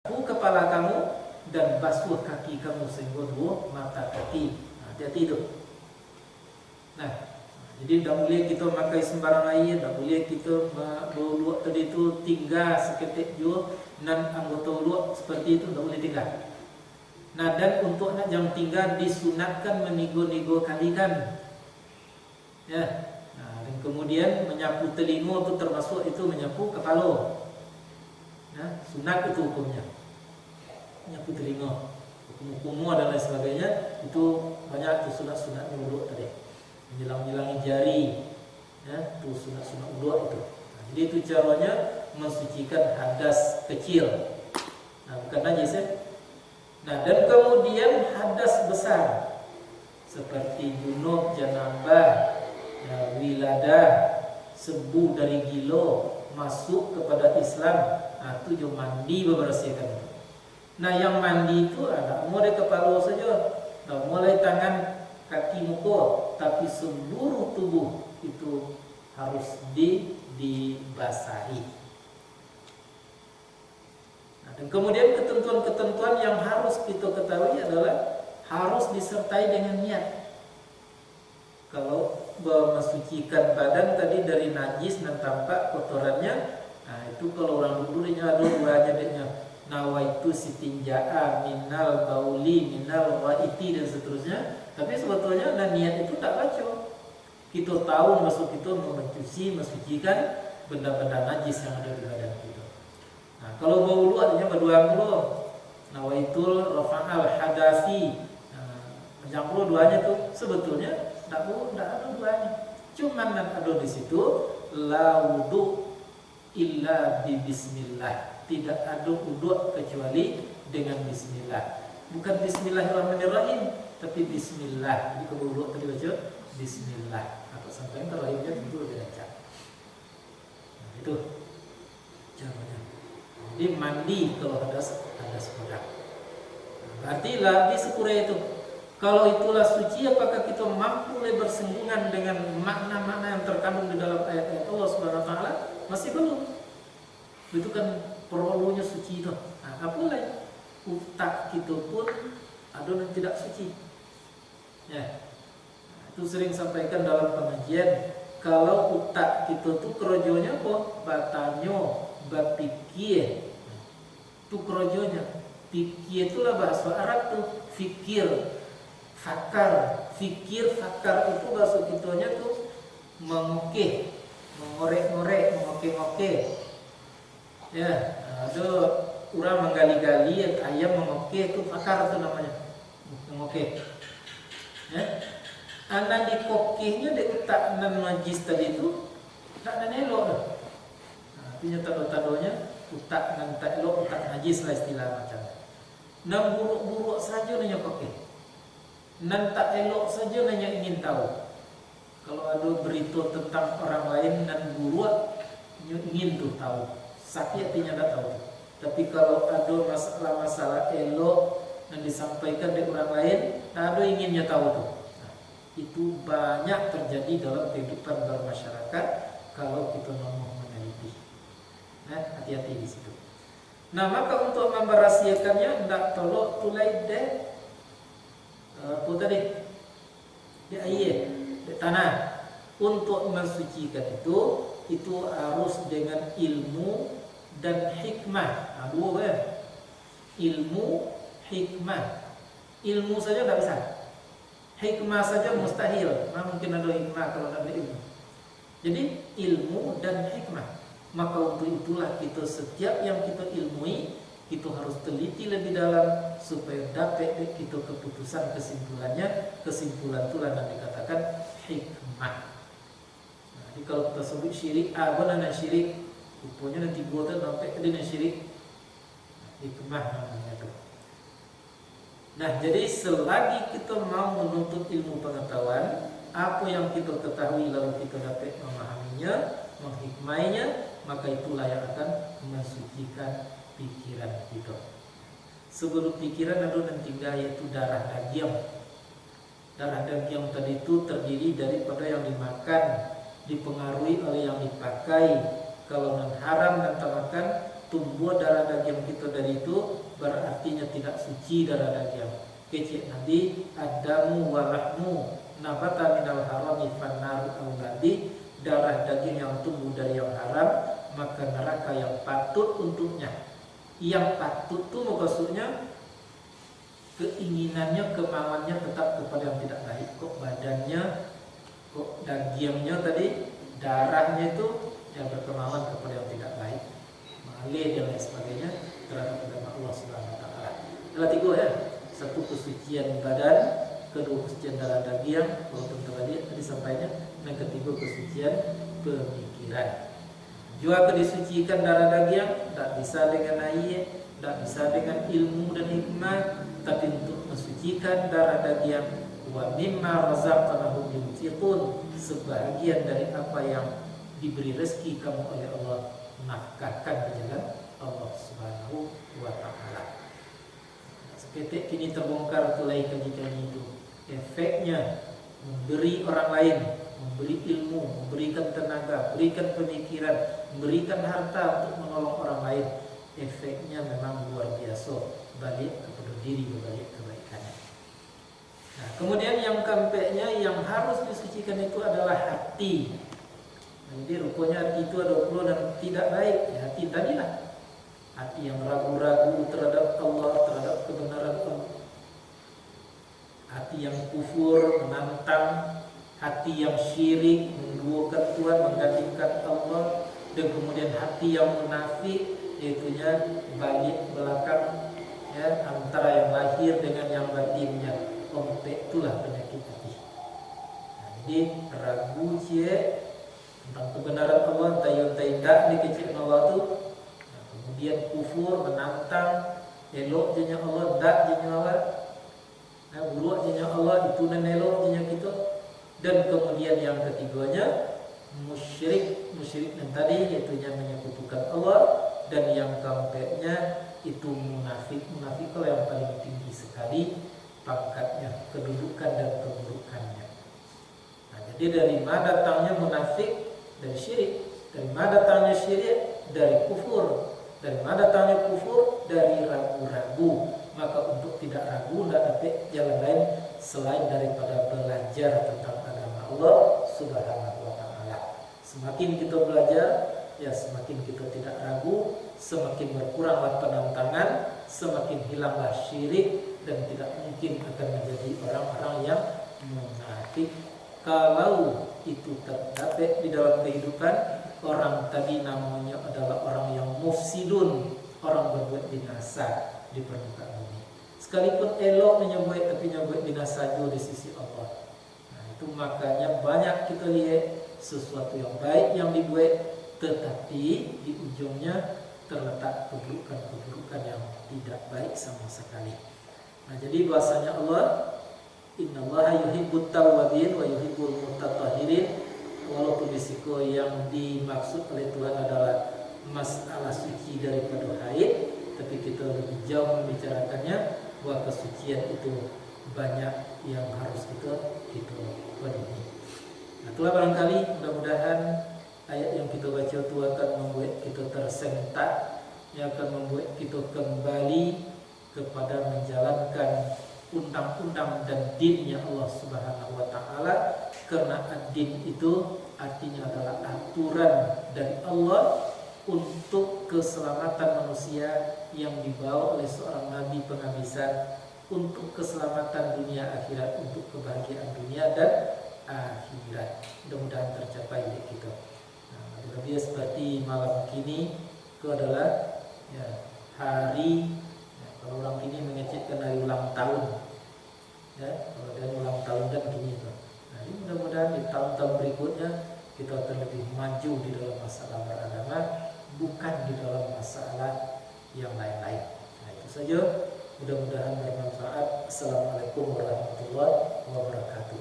sapu kepala kamu dan basuh kaki kamu sehingga dua mata kaki. Hati-hati itu. Nah, jadi tidak boleh kita pakai sembarang air, tidak boleh kita berwuduk tadi itu tinggal seketik jua dan anggota wuduk seperti itu tidak boleh tinggal. Nah, dan untuk nak jam tinggal disunatkan menigo-nigo kalikan. Ya. Nah, dan kemudian menyapu telinga itu termasuk itu menyapu kepala. Nah, sunat itu hukumnya. Menyapu telinga, hukum dan lain sebagainya itu banyak tuh sunat-sunatnya wuduk tadi. Menjelang-jelangi jari, ya, itu sunat-sunat wuduk itu. Nah, jadi itu caranya mensucikan hadas kecil. Nah, bukan najis ya. Nah, dan kemudian hadas besar seperti junub, janabah, ya, wiladah, sebu dari gilo masuk kepada Islam. Nah, itu juga mandi membersihkan itu. Nah, yang mandi itu ada mulai kepala saja, tak mulai tangan, kaki, muka, tapi seluruh tubuh itu harus dibasahi. Nah, dan kemudian ketentuan-ketentuan yang harus kita ketahui adalah harus disertai dengan niat. Kalau mensucikan badan tadi dari najis dan tampak kotorannya, nah itu kalau orang dulu dia ada duanya dia nawaitu sitinja'a minal bauli minal waiti dan seterusnya. Tapi sebetulnya dan niat itu tak baca. Kita tahu maksud itu mensucikan benda-benda najis yang ada di badan kita. Nah, kalau baulu artinya berdua dulu. Nawaitul rafa'al hadasi. Mencampur duanya tuh sebetulnya tak ada duanya. Cuman ada di situ la wudu illa bi bismillah. Tidak ada wudu kecuali dengan bismillah. Bukan bismillahirrahmanirrahim, tapi bismillah. Jadi kalau wudu tadi baca bismillah. Atau sampai terakhirnya tentu lebih lancar. Nah, itu caranya. Jadi mandi kalau ada sepeda. Berarti lah di sepura itu. Kalau itulah suci, apakah kita mampu bersinggungan dengan makna-makna yang terkandung di dalam ayat-ayat Allah Subhanahu wa taala? Masih belum. Itu kan perlunya suci itu. Nah, apa lagi? Utak kita pun ada yang tidak suci. Ya. Nah, itu sering sampaikan dalam pengajian. Kalau utak kita tuh kerojonya apa? Batanyo, bapikir. Itu kerojonya. Pikir itulah bahasa Arab tuh fikir. Fakar, fikir, fakar itu bahasa kitanya tuh mengokeh, mengorek-ngorek, mengokeh-ngokeh. Ya, ada orang menggali-gali ayam mengokeh itu fakar itu namanya, mengokeh. Ya, anak dikokehnya di utak nan majis tadi itu tak nan elok dah. Nah, artinya tado-tadonya utak nan tak elok, utak najis lah istilah macam. Nan buruk-buruk saja nanya kokeh. Nan tak elok saja nanya ingin tahu. Kalau ada berita tentang orang lain dan buruk, ingin tuh tahu. Sakit artinya tak tahu. Tapi kalau ada masalah-masalah elok yang disampaikan dari orang lain, tak ada inginnya tahu tuh. Nah, itu banyak terjadi dalam kehidupan bermasyarakat kalau kita mau meneliti. Nah, hati-hati di situ. Nah, maka untuk memberahasiakannya, tidak tolok tulai deh. Apa tadi? Di air, di tanah. Untuk mensucikan itu harus dengan ilmu dan hikmah. Nah, dua kan? Ilmu, hikmah. Ilmu saja tidak bisa. Hikmah saja mustahil. Nah, mungkin ada hikmah kalau tidak ada ilmu. Jadi ilmu dan hikmah. Maka untuk itulah kita setiap yang kita ilmui, kita harus teliti lebih dalam supaya dapat kita keputusan kesimpulannya. Kesimpulan itulah yang dikatakan hikmah. Nah, jadi kalau kita sebut syirik, benar syirik, rupanya nanti buatan sampai ke dina syirik. Hikmah namanya itu. Nah, jadi selagi kita mau menuntut ilmu pengetahuan, apa yang kita ketahui lalu kita dapat memahaminya, menghikmainya, maka itulah yang akan mensucikan pikiran kita. Sebelum pikiran ada yang tinggal yaitu darah daging. Darah daging tadi itu terdiri daripada yang dimakan, dipengaruhi oleh yang dipakai. Kalau non haram dan tak makan, tumbuh darah daging kita dari itu, berartinya tidak suci darah daging. Kecil nanti adamu walahmu nabata minal harami fannaru auladi, darah daging yang tumbuh dari yang haram, maka neraka yang patut untuknya. Yang patut itu maksudnya keinginannya, kemauannya tetap kepada yang tidak baik. Kok badannya, kok dagingnya tadi, darahnya itu yang berkemauan kepada yang tidak baik, malih dan lain sebagainya terhadap agama Allah Subhanahu wa taala. Ada tiga ya. Satu kesucian badan, kedua kesucian darah daging, walaupun tadi sampainya, dan ketiga kesucian pemikiran. Juga disucikan darah daging tak bisa dengan air, tak bisa dengan ilmu dan hikmah, tapi untuk mensucikan darah daging, wa mimma razaqnahum yunfiqun, sebahagian dari apa yang diberi rezeki kamu oleh Allah, nafkahkan di jalan Allah Subhanahu wa taala. Seketik kini terbongkar tulai kejikan itu. Efeknya memberi orang lain, memberi ilmu, memberikan tenaga, berikan pemikiran, memberikan harta untuk menolong orang lain. Efeknya memang luar biasa, balik kepada diri, balik kebaikannya. Nah, kemudian yang keempatnya yang harus disucikan itu adalah hati. Jadi rupanya hati itu ada puluh dan tidak baik. Ya, hati tadilah hati yang ragu-ragu terhadap Allah, terhadap kebenaran Allah. Hati yang kufur, menantang, hati yang syirik, menduakan Tuhan, menggantikan Allah, dan kemudian hati yang munafik, yaitunya balik belakang, ya, antara yang lahir dengan yang batinnya. Itulah penyakit hati. Nah, jadi ragu cie tentang kebenaran Allah, tayun-tayun ni kecil Allah tu. Nah, kemudian kufur, menantang, elok jenya Allah, dak jenya Allah. Nah, buruk jenya Allah, itu dan elok jenya kita. Dan kemudian yang ketiganya musyrik dan tadi yaitunya menyekutukan Allah, dan yang keempatnya itu munafik kalau yang paling tinggi sekali pangkatnya, kedudukan dan keburukannya. Nah, jadi dari mana datangnya munafik? Dari syirik. Dari mana datangnya syirik? Dari kufur. Dari mana datangnya kufur? Dari ragu-ragu. Maka untuk tidak ragu, tidak dapat jalan lain selain daripada belajar tentang agama Allah Subhanahu wa taala. Semakin kita belajar, ya semakin kita tidak ragu, semakin berkuranglah penentangan, semakin hilanglah syirik, dan tidak mungkin akan menjadi orang-orang yang munafik. Kalau itu terdapat di dalam kehidupan orang tadi, namanya adalah orang yang mufsidun, orang berbuat binasa di permukaan bumi. Sekalipun elok menyebut, tapi menyebut binasa juga di sisi Allah. Nah, itu makanya banyak kita lihat sesuatu yang baik yang dibuat, tetapi di ujungnya terletak keburukan-keburukan yang tidak baik sama sekali. Nah, jadi bahasanya Allah, innallaha yuhibbut tawwabin wa yuhibbul mutatahhirin. Walaupun risiko yang dimaksud oleh Tuhan adalah masalah suci daripada haid, tapi kita lebih jauh membicarakannya bahwa kesucian itu banyak yang harus kita penuhi. Nah, itulah barangkali mudah-mudahan ayat yang kita baca itu akan membuat kita tersentak, yang akan membuat kita kembali kepada menjalankan undang-undang dan dinnya Allah Subhanahu wa taala, karena ad-din itu artinya adalah aturan dari Allah untuk keselamatan manusia yang dibawa oleh seorang nabi penghabisan, untuk keselamatan dunia akhirat, untuk kebahagiaan dunia dan akhirat. Mudah-mudahan tercapai di kita. Nah, lebih seperti malam kini itu adalah ya, hari, ya, kalau orang kini mengecekkan hari ulang tahun, ya, kalau dia ulang tahun dan kini itu. Nah, ini mudah-mudahan di tahun-tahun berikutnya kita akan lebih maju di dalam masalah beragama, bukan di dalam masalah yang lain-lain. Nah, itu saja. Mudah-mudahan bermanfaat. Assalamualaikum warahmatullahi wabarakatuh.